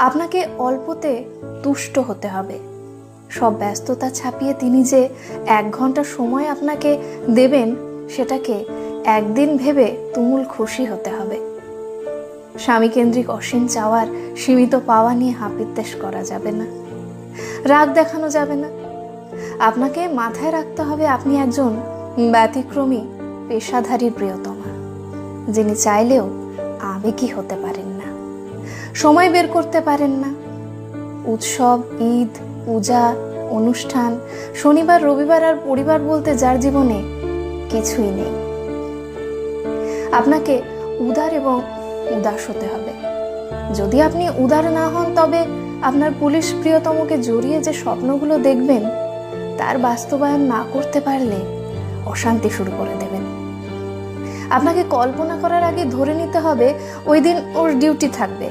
আপনাকে অল্পতে তুষ্ট হতে হবে। সব ব্যস্ততা ছাপিয়ে তিনি যে 1 ঘন্টা সময় আপনাকে দেবেন, সেটাকে একদিন ভেবে তুমুল খুশি হতে হবে। স্বামীকেন্দ্রিক অসীম চাওয়ার সীমিত পাওয়া নিয়ে হাপিত্তেশ করা যাবে না, রাগ দেখানো যাবে না। আপনাকে মাথায় রাখতে হবে আপনি একজন ব্যতিক্রমী পেশাধারী প্রিয়তমা, যিনি চাইলেও আবেগী হতে পারেন না, সময় বের করতে পারেন না। উৎসব, ঈদ, পূজা, অনুষ্ঠান, শনিবার রবিবার আর পরিবার বলতে যার জীবনে কিছুই নেই। আপনাকে উদার এবং উদাস হতে হবে। যদি আপনি উদার না হন, তবে আপনার পুলিশ প্রিয়তমকে জড়িয়ে যে স্বপ্নগুলো দেখবেন, তার বাস্তবায়ন না করতে পারলে অশান্তি শুরু করে দেবেন। আপনাকে কল্পনা করার আগে ধরে নিতে হবে ওই দিন ওর ডিউটি থাকবে।